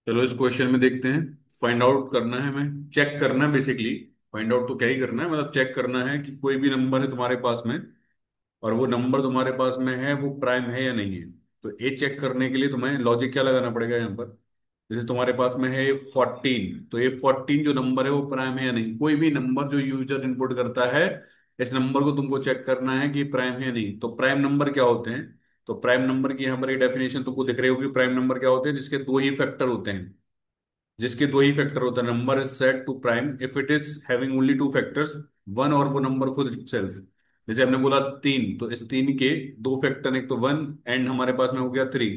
चलो इस क्वेश्चन में देखते हैं। फाइंड आउट करना है, हमें चेक करना है बेसिकली। फाइंड आउट तो क्या ही करना है, मतलब चेक करना है कि कोई भी नंबर है तुम्हारे पास में और वो नंबर तुम्हारे पास में है, वो प्राइम है या नहीं है। तो ये चेक करने के लिए तुम्हें लॉजिक क्या लगाना पड़ेगा यहाँ पर। जैसे तुम्हारे पास में है ये 14, तो ये 14 जो नंबर है वो प्राइम है या नहीं। कोई भी नंबर जो यूजर इनपुट करता है, इस नंबर को तुमको चेक करना है कि प्राइम है या नहीं। तो प्राइम नंबर क्या होते हैं। तो प्राइम नंबर की यहाँ पर एक डेफिनेशन तुमको दिख रही होगी। प्राइम नंबर क्या होते हैं, जिसके दो ही फैक्टर होते हैं। जिसके दो ही फैक्टर होता है, number is set to prime if it is having only two factors, one और वो नंबर खुद इटसेल्फ। जैसे हमने बोला तीन, तो इस तीन के दो फैक्टर, एक तो वन एंड हमारे पास में हो गया थ्री।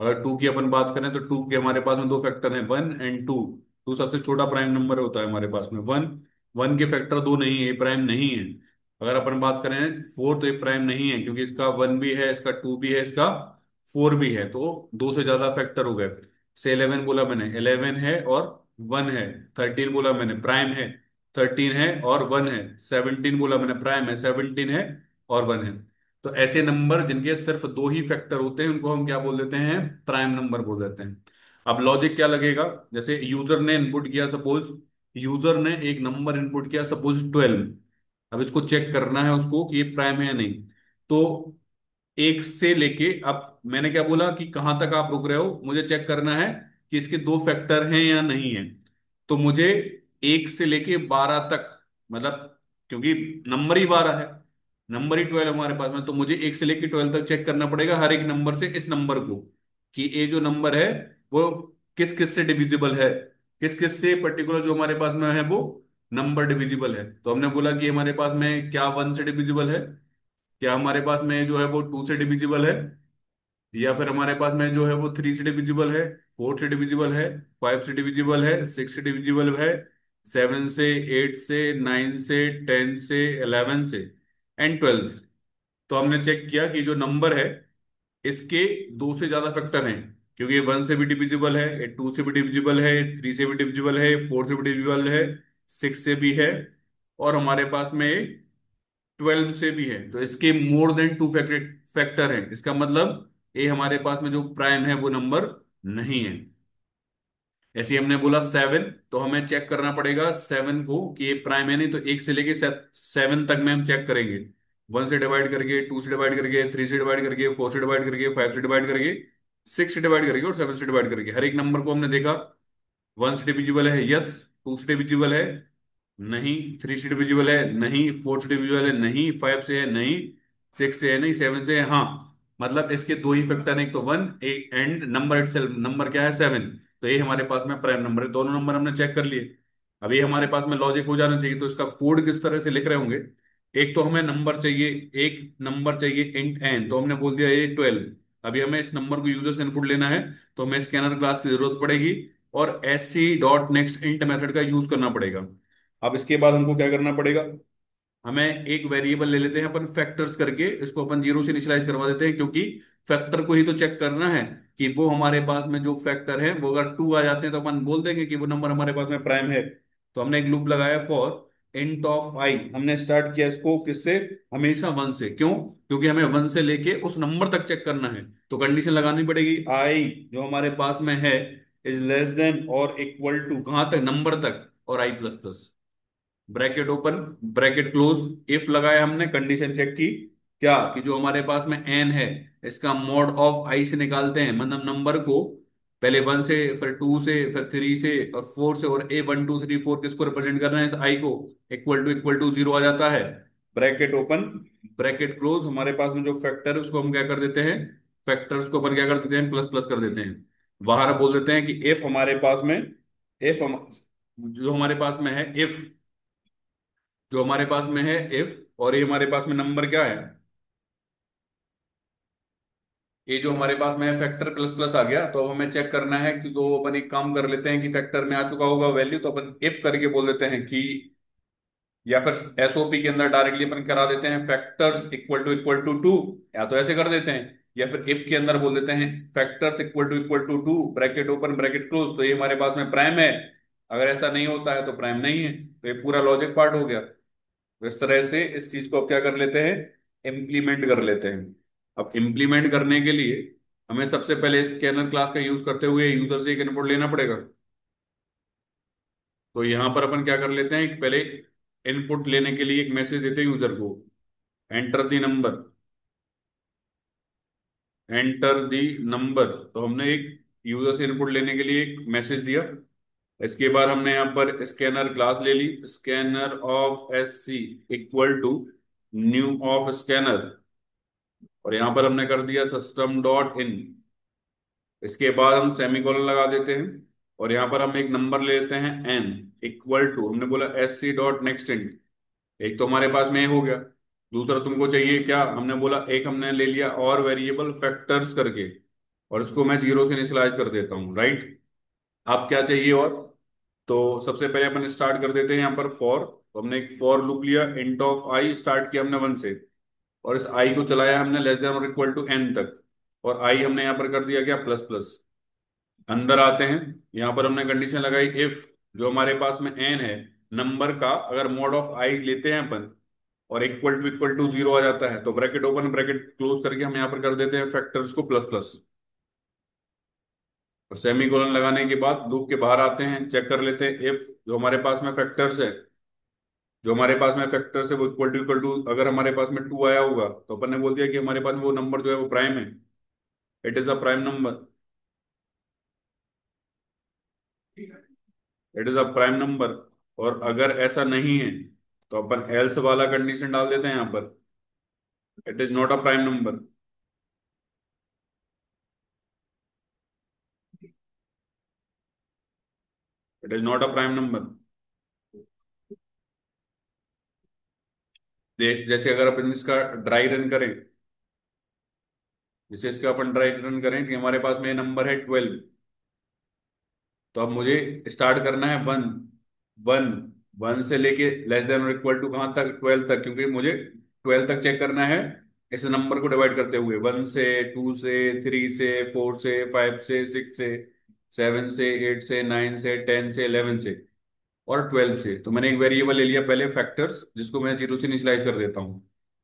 अगर टू की अपन बात करें तो टू के हमारे पास में दो फैक्टर हैं, वन एंड टू। टू सबसे छोटा प्राइम नंबर होता है हमारे पास में। वन, वन के फैक्टर दो नहीं है, ये प्राइम नहीं है। अगर अपन बात करें फोर, तो ये प्राइम नहीं है क्योंकि इसका वन भी है, इसका टू भी है, इसका फोर भी है, तो दो से ज्यादा फैक्टर हो गए। से 11 बोला मैंने, 11 है और वन है। 13 बोला मैंने, प्राइम है, 13 है और वन है। 17 बोला मैंने, प्राइम है, 17 है और वन है। तो ऐसे नंबर जिनके सिर्फ दो ही फैक्टर होते हैं उनको हम क्या बोल देते हैं, प्राइम नंबर बोल देते हैं। अब लॉजिक क्या लगेगा। जैसे यूजर ने इनपुट किया, सपोज यूजर ने एक नंबर इनपुट किया, सपोज 12। अब इसको चेक करना है उसको कि ये प्राइम है या नहीं। तो एक से लेके, अब मैंने क्या बोला कि कहां तक आप रुक रहे हो, मुझे चेक करना है कि इसके दो फैक्टर हैं या नहीं है। तो मुझे एक से लेके 12 तक, मतलब क्योंकि नंबर ही 12 है, नंबर ही 12 हमारे पास में, तो मुझे एक से लेके 12 तक चेक करना पड़ेगा हर एक नंबर से इस नंबर को, कि ये जो नंबर है वो किस किस से डिविजिबल है, किस किस से पर्टिकुलर जो हमारे पास में है वो नंबर डिविजिबल है। तो हमने बोला कि हमारे पास में क्या वन से डिविजिबल है, क्या हमारे पास में जो है वो टू से डिविजिबल है, या फिर हमारे पास में जो है वो थ्री से डिविजिबल है, फोर से डिविजिबल है, फाइव से डिविजिबल है, सिक्स से डिविजिबल है, सेवन से, एट से, नाइन से, टेन से, 11 से एंड 12। तो हमने चेक किया कि जो नंबर है इसके दो से ज्यादा फैक्टर हैं, क्योंकि ये वन से भी डिविजिबल है, ये टू से भी डिविजिबल है, थ्री से भी डिविजिबल है, फोर से भी डिविजिबल है, सिक्स से भी है, और हमारे पास में 12 से भी है। तो इसके more than two factor factor है, इसका मतलब ये हमारे पास में जो प्राइम है वो नंबर नहीं है। ऐसे ही हमने बोला 7, तो हमें चेक करना पड़ेगा 7 को कि ये प्राइम है नहीं। तो एक से लेके 7 तक में हम चेक करेंगे, वन से डिवाइड करके, टू से डिवाइड करके, थ्री से डिवाइड करके, फोर से डिवाइड करके, फाइव से डिवाइड करके, सिक्स से डिवाइड करके और सेवन से डिवाइड करके। हर एक नंबर को हमने देखा, वन से डिविजिबल है, यस। टू से डिविजिबल है, नहीं। थ्री से डिविजिबल है, नहीं। फोर से डिविजिबल है, नहीं। फाइव से है, नहीं। सिक्स से है, नहीं। सेवन से है, हाँ। मतलब इसके दो ही फैक्टर हैं, एक तो वन, एक एंड नंबर इटसेल्फ, नंबर क्या है, 7। तो ये हमारे पास में प्राइम नंबर है। दोनों नंबर हमने चेक कर लिए। अभी हमारे पास में लॉजिक हो जाना चाहिए, तो इसका कोड किस तरह से लिख रहे होंगे। एक तो हमें नंबर चाहिए, एक नंबर चाहिए इंट एन, तो हमने बोल दिया ये 12। अभी हमें इस नंबर को यूजर से इनपुट लेना है, तो हमें स्कैनर क्लास की जरूरत पड़ेगी और SC dot next int method का यूज करना पड़ेगा। अब इसके बाद हमको क्या करना पड़ेगा, हमें एक वेरिएबल ले लेते हैं अपन फैक्टर्स करके, इसको अपन जीरो से इनिशियलाइज करवा देते हैं, क्योंकि फैक्टर को ही तो चेक करना है कि वो हमारे पास में जो फैक्टर है वो अगर टू आ जाते हैं तो अपन बोल देंगे कि वो नंबर हमारे पास में प्राइम है। तो हमने एक लूप लगाया फॉर इंट ऑफ आई। हमने स्टार्ट किया इसको किससे, हमेशा वन से। क्यों, क्योंकि हमें वन से लेके उस नंबर तक चेक करना है। तो कंडीशन लगानी पड़ेगी, आई जो हमारे पास में है इज लेस देन और इक्वल टू कहां तक, नंबर तक, और i plus plus, bracket open, bracket close. If लगाया हमने, कंडीशन चेक की, क्या कि जो हमारे पास में एन है इसका मॉड ऑफ आई से निकालते हैं, मतलब नंबर को पहले वन से, फिर टू से, फिर थ्री से और फोर से, और ए वन टू थ्री फोर किसको रिप्रेजेंट करना है, इस आई को, इक्वल टू जीरो आ जाता है। Bracket open, bracket close. हमारे पास में जो फैक्टर है उसको हम क्या कर देते हैं, फैक्टर्स को अपन क्या कर देते हैं, प्लस प्लस कर देते हैं। बाहर बोल देते हैं कि इफ हमारे पास में, इफ हम, जो हमारे पास में है इफ, जो हमारे पास में है इफ, और ये हमारे पास में नंबर क्या है, ये जो हमारे पास में है फैक्टर प्लस प्लस आ गया। तो अब हमें चेक करना है कि, तो अपन एक काम कर लेते हैं कि फैक्टर में आ चुका होगा वैल्यू, तो अपन इफ करके बोल देते हैं कि, या फिर एसओपी के अंदर डायरेक्टली अपन करा देते हैं फैक्टर्स इक्वल टू टू, या तो ऐसे कर देते हैं, या फिर इफ के अंदर बोल देते हैं factors equal to two, bracket open bracket close, तो ये हमारे पास में प्राइम है। अगर ऐसा नहीं होता है तो प्राइम नहीं है। तो ये पूरा लॉजिक पार्ट हो गया। तो इस तरह से इस चीज को अब क्या कर लेते हैं, इम्प्लीमेंट कर लेते हैं। अब इम्प्लीमेंट करने के लिए हमें सबसे पहले स्कैनर क्लास का यूज करते हुए यूजर से एक इनपुट लेना पड़ेगा। तो यहां पर अपन क्या कर लेते हैं, पहले इनपुट लेने के लिए एक मैसेज देते हैं यूजर को, enter the number, enter the number. तो हमने एक यूजर से इनपुट लेने के लिए एक मैसेज दिया। इसके बाद हमने यहाँ पर स्कैनर क्लास ले ली, scanner of S C equal to new of scanner, और यहाँ पर हमने कर दिया सिस्टम डॉट इन। इसके बाद हम सेमीकोलन लगा देते हैं, और यहाँ पर हम एक नंबर ले लेते हैं एन इक्वल टू, हमने बोला S C dot next int. एक तो हमारे पास में ये हो गया। दूसरा तुमको चाहिए क्या, हमने बोला एक हमने ले लिया और वेरिएबल फैक्टर्स करके, और इसको मैं जीरो से इनिशियलाइज कर देता हूँ, राइट। अब क्या चाहिए और, तो सबसे पहले अपन स्टार्ट कर देते हैं यहाँ पर फॉर। तो हमने एक फॉर लूप लिया, इंट ऑफ आई स्टार्ट किया हमने वन से, और इस आई को चलाया हमने लेस देन और इक्वल टू एन तक, और आई हमने यहाँ पर कर दिया क्या, प्लस प्लस। अंदर आते हैं, यहाँ पर हमने कंडीशन लगाई इफ जो हमारे पास में एन है नंबर का, अगर मोड ऑफ आई लेते हैं अपन और इक्वल टू जीरो आ जाता है, तो ब्रैकेट ओपन ब्रैकेट क्लोज करके हम यहाँ पर कर देते हैं फैक्टर्स को प्लस प्लस। और सेमी कोलन लगाने के बाद लूप के बाहर आते हैं, चेक कर लेते हैं इफ जो हमारे पास में फैक्टर्स है, जो हमारे पास में फैक्टर्स है वो इक्वल टू अगर हमारे पास में टू आया होगा, तो अपन ने बोल दिया कि हमारे पास में वो नंबर जो है वो प्राइम है, it is a prime number, it is a prime number. और अगर ऐसा नहीं है तो अपन एल्स वाला कंडीशन डाल देते हैं यहाँ पर, it is not a prime number. It is not a prime number. देख जैसे अगर अपन इसका ड्राई रन करें, जैसे इसका अपन ड्राई रन करें कि हमारे पास में नंबर है 12, तो अब मुझे स्टार्ट करना है वन, वन, वन से लेके लेस देन और इक्वल टू कहाँ तक, 12 तक, क्योंकि मुझे 12 तक चेक करना है। इस नंबर को डिवाइड करते हुए वन से, टू से, थ्री से, फोर से, फाइव से, सिक्स से, सेवन से, एट से, नाइन से, टेन से, इलेवन से, और 12 से। तो मैंने एक वेरिएबल ले लिया पहले फैक्टर्स, जिसको मैं जीरो से इनिशियलाइज कर देता हूँ।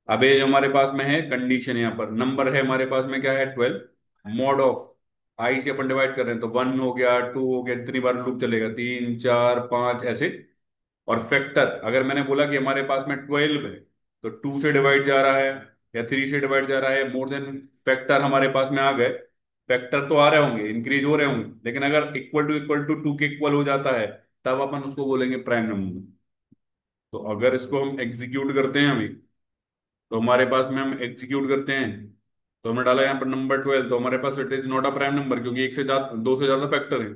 अब ये जो हमारे पास में है कंडीशन, यहाँ पर नंबर है हमारे पास में क्या है, 12, मॉड ऑफ आई से अपन डिवाइड कर रहे हैं, तो वन हो गया, टू हो गया, जितनी बार लूप चलेगा, तीन, चार, पांच, ऐसे। और फैक्टर अगर मैंने बोला कि हमारे पास में 12 है, तो टू से डिवाइड जा रहा है या थ्री से डिवाइड जा रहा है, मोर देन फैक्टर हमारे पास में आ गए। फैक्टर तो आ रहे होंगे, इंक्रीज हो रहे होंगे, लेकिन अगर इक्वल टू टू के इक्वल हो जाता है, तब अपन उसको बोलेंगे प्राइम नंबर। तो अगर इसको हम एग्जीक्यूट करते हैं अभी, तो हमारे पास में हम एग्जीक्यूट करते हैं, तो हमने डाला यहाँ पर नंबर 12, तो हमारे पास it is not a prime number, क्योंकि एक से ज्यादा, दो से ज्यादा फैक्टर है।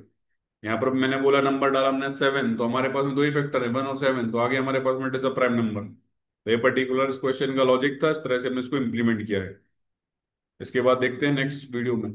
यहाँ पर मैंने बोला नंबर डाला हमने 7, तो हमारे पास में दो ही फैक्टर है, 1 और 7, तो आगे हमारे पास में it is a prime number. तो ये पर्टिकुलर इस क्वेश्चन का लॉजिक था, इस तरह से हमने इसको इम्प्लीमेंट किया है। इसके बाद देखते हैं नेक्स्ट वीडियो में।